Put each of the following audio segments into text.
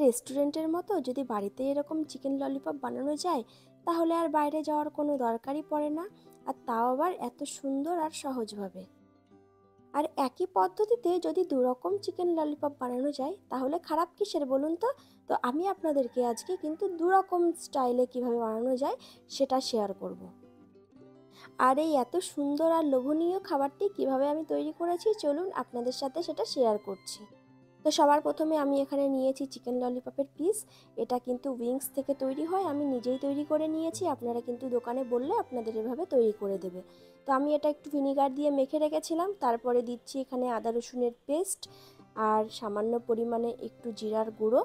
রেস্টুরেন্টের মতো যদি বাড়িতে এরকম চিকেন ললিপপ বানানো যায় তাহলে আর বাইরে যাওয়ার কোনো দরকারই পড়ে না, আর তাও আবার এত সুন্দর আর সহজভাবে। আর একই পদ্ধতিতে যদি দুরকম চিকেন ললিপপ বানানো যায় তাহলে খারাপ কিসের বলুন তো। তো আমি আপনাদেরকে আজকে কিন্তু দুরকম স্টাইলে কিভাবে বানানো যায় সেটা শেয়ার করব। আর এই এত সুন্দর আর লোভনীয় খাবারটি কিভাবে আমি তৈরি করেছি চলুন আপনাদের সাথে সেটা শেয়ার করছি। তো সবার প্রথমে আমি এখানে নিয়েছি চিকেন ললিপপের পিস। এটা কিন্তু উইংস থেকে তৈরি হয়, আমি নিজেই তৈরি করে নিয়েছি। আপনারা কিন্তু দোকানে বললে আপনাদের এভাবে তৈরি করে দেবে। তো আমি এটা একটু ভিনিগার দিয়ে মেখে রেখেছিলাম। তারপরে দিচ্ছি এখানে আদা রসুনের পেস্ট আর সামান্য পরিমাণে একটু জিরার গুঁড়ো।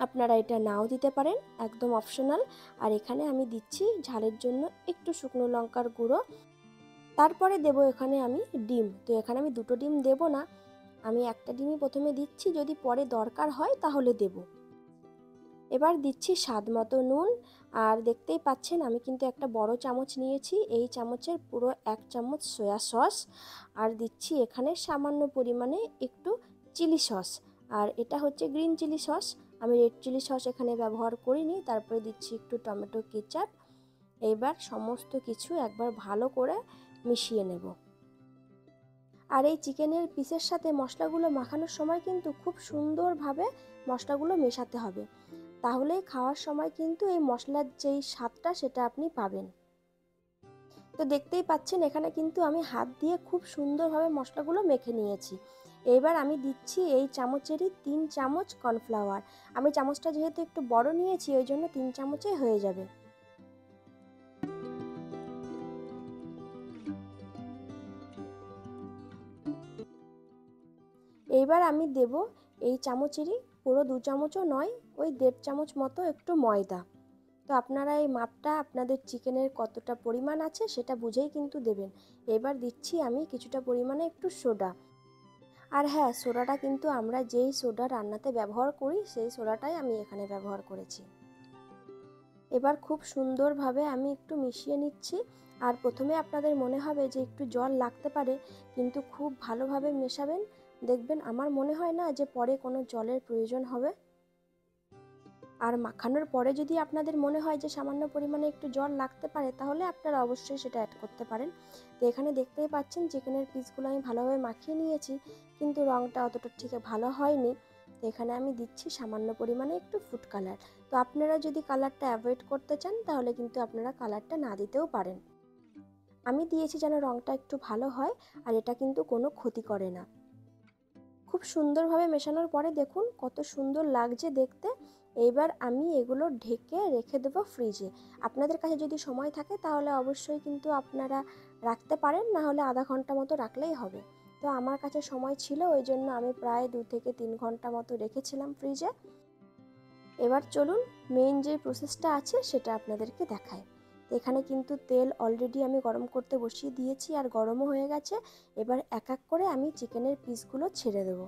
আপনারা এটা নাও দিতে পারেন, একদম অপশনাল। আর এখানে আমি দিচ্ছি ঝালের জন্য একটু শুকনো লঙ্কার গুঁড়ো। তারপরে দেব এখানে আমি ডিম। তো এখানে আমি দুটো ডিম দেব না, আমি একটা ডিমই প্রথমে দিচ্ছি, যদি পরে দরকার হয় তাহলে দেব। এবার দিচ্ছি স্বাদ মতো নুন। আর দেখতেই পাচ্ছেন আমি কিন্তু একটা বড় চামচ নিয়েছি, এই চামচের পুরো 1 চামচ সয়া সস। আর দিচ্ছি এখানে সামান্য পরিমাণে একটু চিলি সস, আর এটা হচ্ছে গ্রিন চিলি সস, আমি রেড চিলি সস এখানে ব্যবহার করিনি। তারপরে দিচ্ছি একটু টমেটো কেচাপ। এবার সমস্ত কিছু একবার ভালো করে মিশিয়ে নেব। আর এই চিকেনের পিসের সাথে মশলাগুলো মাখানোর সময় কিন্তু খুব সুন্দরভাবে মশলাগুলো মেশাতে হবে, তাহলেই খাওয়ার সময় কিন্তু এই মশলার যেই স্বাদটা সেটা আপনি পাবেন। তো দেখতেই পাচ্ছেন এখানে কিন্তু আমি হাত দিয়ে খুব সুন্দরভাবে মশলাগুলো মেখে নিয়েছি। এবার আমি দিচ্ছি এই চামচেরই 3 চামচ কর্নফ্লাওয়ার। আমি চামচটা যেহেতু একটু বড় নিয়েছি ওই জন্য 3 চামচে হয়ে যাবে। এইবার আমি দেব এই চামচেরই পুরো 2 চামচও নয়, ওই 1.5 চামচ মতো একটু ময়দা। তো আপনারা এই মাপটা আপনাদের চিকেনের কতটা পরিমাণ আছে সেটা বুঝেই কিন্তু দেবেন। এবার দিচ্ছি আমি কিছুটা পরিমাণে একটু সোডা। আর হ্যাঁ, সোডাটা কিন্তু আমরা যেই সোডা রান্নাতে ব্যবহার করি সেই সোডাটাই আমি এখানে ব্যবহার করেছি। এবার খুব সুন্দরভাবে আমি একটু মিশিয়ে নিচ্ছি। আর প্রথমে আপনাদের মনে হবে যে একটু জল লাগতে পারে, কিন্তু খুব ভালোভাবে মেশাবেন, দেখবেন আমার মনে হয় না যে পরে কোনো জলের প্রয়োজন হবে। আর মাখানোর পরে যদি আপনাদের মনে হয় যে সামান্য পরিমাণে একটু জল লাগতে পারে তাহলে আপনারা অবশ্যই সেটা অ্যাড করতে পারেন। তো এখানে দেখতেই পাচ্ছেন চিকেনের পিসগুলো আমি ভালোভাবে মাখিয়ে নিয়েছি, কিন্তু রঙটা অতটা ঠিক ভালো হয়নি। তো এখানে আমি দিচ্ছি সামান্য পরিমাণে একটু ফুড কালার। তো আপনারা যদি কালারটা অ্যাভয়েড করতে চান তাহলে কিন্তু আপনারা কালারটা না দিতেও পারেন। আমি দিয়েছি যেন রঙটা একটু ভালো হয়, আর এটা কিন্তু কোনো ক্ষতি করে না। খুব সুন্দরভাবে মেশানোর পরে দেখুন কত সুন্দর লাগছে দেখতে। এইবার আমি এগুলো ঢেকে রেখে দেবো ফ্রিজে। আপনাদের কাছে যদি সময় থাকে তাহলে অবশ্যই কিন্তু আপনারা রাখতে পারেন, না হলে আধা ঘন্টা মতো রাখলেই হবে। তো আমার কাছে সময় ছিল ওই জন্য আমি প্রায় 2 থেকে 3 ঘন্টা মতো রেখেছিলাম ফ্রিজে। এবার চলুন মেইন যে প্রসেসটা আছে সেটা আপনাদেরকে দেখাই। তো এখানে কিন্তু তেল অলরেডি আমি গরম করতে বসিয়ে দিয়েছি আর গরমও হয়ে গেছে। এবার এক এক করে আমি চিকেনের পিসগুলো ছেড়ে দেবো।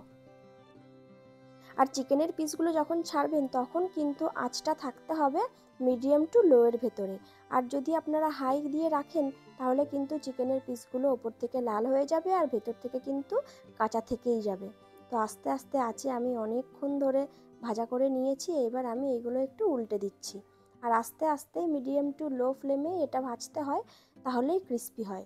আর চিকেনের পিসগুলো যখন ছাড়বেন তখন কিন্তু আঁচটা থাকতে হবে মিডিয়াম টু লোয়ের ভেতরে। আর যদি আপনারা হাই দিয়ে রাখেন তাহলে কিন্তু চিকেনের পিসগুলো ওপর থেকে লাল হয়ে যাবে আর ভেতর থেকে কিন্তু কাঁচা থেকেই যাবে। তো আস্তে আস্তে আঁচে আমি অনেকক্ষণ ধরে ভাজা করে নিয়েছি। এবার আমি এগুলো একটু উল্টে দিচ্ছি, আর আস্তে আস্তে মিডিয়াম টু লো ফ্লেমে এটা ভাজতে হয়, তাহলেই ক্রিস্পি হয়।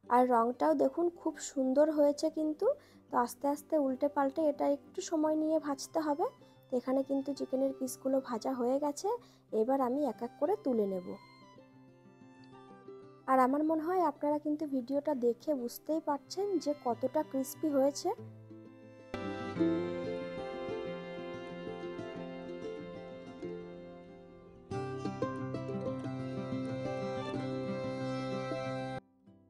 আর রঙটাও দেখুন খুব সুন্দর হয়েছে কিন্তু। তো আস্তে আস্তে উল্টে পাল্টে এটা একটু সময় নিয়ে ভাজতে হবে। তো এখানে কিন্তু চিকেনের পিসগুলো ভাজা হয়ে গেছে, এবার আমি এক এক করে তুলে নেব। আর আমার মনে হয় আপনারা কিন্তু ভিডিওটা দেখে বুঝতেই পারছেন যে কতটা ক্রিস্পি হয়েছে।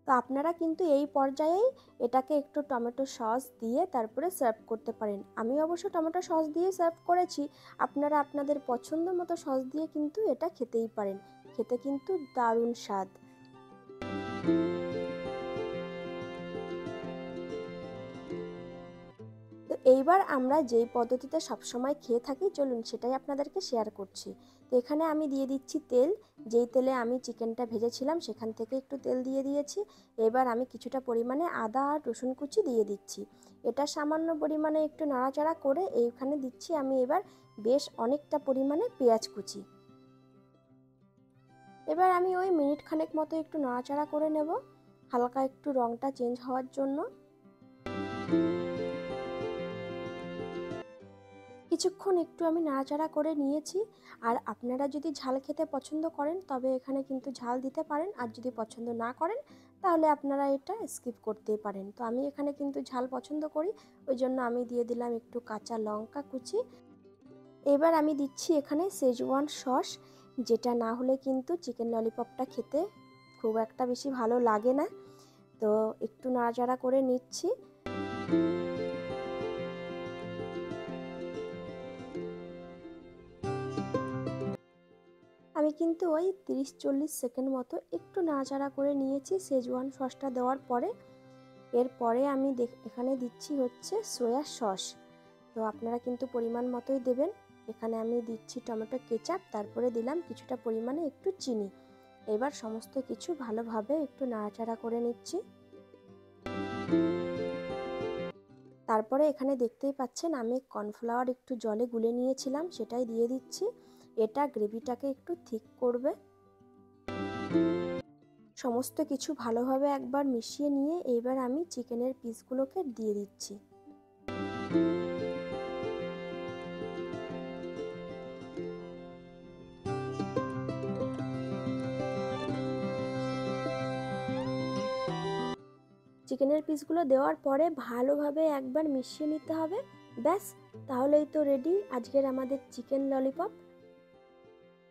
তো আপনারা কিন্তু এই পর্যায়েই এটাকে একটু টমেটো সস দিয়ে তারপরে সার্ভ করতে পারেন। আমি অবশ্য টমেটো সস দিয়ে সার্ভ করেছি, আপনারা আপনাদের পছন্দ মতো সস দিয়ে কিন্তু এটা খেতেই পারেন। খেতে কিন্তু দারুণ স্বাদ। তো এইবার আমরা যেই পদ্ধতিতে সবসময় খেয়ে থাকি চলুন সেটাই আপনাদেরকে শেয়ার করছি। তো এখানে আমি দিয়ে দিচ্ছি তেল। যেই তেলে আমি চিকেনটা ভেজেছিলাম সেখান থেকে একটু তেল দিয়ে দিয়েছি। এবার আমি কিছুটা পরিমাণে আদা আর রসুন কুচি দিয়ে দিচ্ছি। এটা সামান্য পরিমাণে একটু নাড়াচাড়া করে এইখানে দিচ্ছি আমি এবার বেশ অনেকটা পরিমাণে পেঁয়াজ কুচি। এবার আমি ওই মিনিট খানেক মতো একটু নাড়াচাড়া করে নেব, হালকা একটু রঙটা চেঞ্জ হওয়ার জন্য। কিছুক্ষণ একটু আমি নাড়াচাড়া করে নিয়েছি। আর আপনারা যদি ঝাল খেতে পছন্দ করেন তবে এখানে কিন্তু ঝাল দিতে পারেন, আর যদি পছন্দ না করেন তাহলে আপনারা এটা স্কিপ করতেই পারেন। তো আমি এখানে কিন্তু ঝাল পছন্দ করি, ওই জন্য আমি দিয়ে দিলাম একটু কাঁচা লঙ্কা কুচি। এবার আমি দিচ্ছি এখানে শেজওয়ান সস, যেটা না হলে কিন্তু চিকেন ললিপপটা খেতে খুব একটা বেশি ভালো লাগে না। তো একটু নাড়াচাড়া করে নিচ্ছি। আমি কিন্তু ওই 30-40 সেকেন্ড মতো একটু নাড়াচাড়া করে নিয়েছি শেজওয়ান সসটা দেওয়ার পরে। এরপরে আমি এখানে দিচ্ছি হচ্ছে সয়া সস। তো আপনারা কিন্তু পরিমাণ মতোই দেবেন। এখানে আমি দিচ্ছি টমেটো কেচাপ, তারপরে দিলাম কিছুটা পরিমাণে একটু চিনি। এবার সমস্ত কিছু ভালোভাবে একটু নাড়াচাড়া করে নিচ্ছি। তারপরে এখানে দেখতেই পাচ্ছেন আমি কর্নফ্লাওয়ার একটু জলে গুলে নিয়েছিলাম, সেটাই দিয়ে দিচ্ছি। এটা গ্রেভিটাকে একটু থিক করবে। সমস্ত কিছু ভালোভাবে একবার মিশিয়ে নিয়ে এবার আমি চিকেনের পিসগুলোকে দিয়ে দিচ্ছি। চিকেনের পিসগুলো দেওয়ার পরে ভালোভাবে একবার মিশিয়ে নিতে হবে। ব্যাস, তাহলেই তো রেডি আজকের আমাদের চিকেন ললিপপ।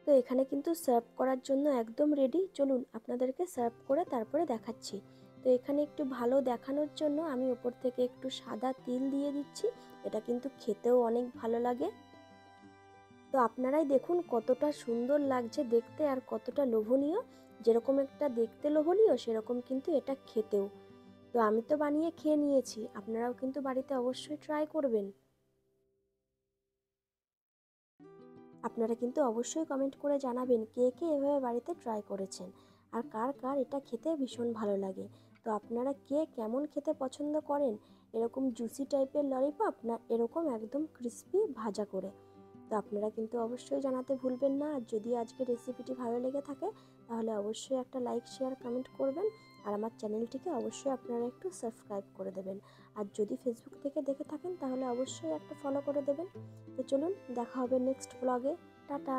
তো এখানে কিন্তু সার্ভ করার জন্য একদম রেডি। চলুন আপনাদেরকে সার্ভ করে তারপরে দেখাচ্ছি। তো এখানে একটু ভালো দেখানোর জন্য আমি উপর থেকে একটু সাদা তিল দিয়ে দিচ্ছি। এটা কিন্তু খেতেও অনেক ভালো লাগে। তো আপনারাই দেখুন কতটা সুন্দর লাগছে দেখতে আর কতটা লোভনীয়। যেরকম একটা দেখতে লোভনীয় সেরকম কিন্তু এটা খেতেও। তো আমি তো বানিয়ে খেয়ে নিয়েছি, আপনারাও কিন্তু বাড়িতে অবশ্যই ট্রাই করবেন। আপনারা কিন্তু অবশ্যই কমেন্ট করে জানাবেন কে কে এভাবে বাড়িতে ট্রাই করেছেন, আর কার কার এটা খেতে ভীষণ ভালো লাগে। তো আপনারা কে কেমন খেতে পছন্দ করেন, এরকম জুসি টাইপের ললিপপ না এরকম একদম ক্রিস্পি ভাজা করে? তো আপনারা কিন্তু অবশ্যই জানাতে ভুলবেন না। আর যদি আজকের রেসিপিটি ভালো লেগে থাকে তাহলে অবশ্যই একটা লাইক শেয়ার কমেন্ট করবেন। আর আমার চ্যানেলটিকে অবশ্যই আপনারা একটু সাবস্ক্রাইব করে দেবেন। আর যদি ফেসবুক থেকে দেখে থাকেন তাহলে অবশ্যই একটা ফলো করে দেবেন। তো চলুন দেখা হবে নেক্সট ব্লগে। টাটা।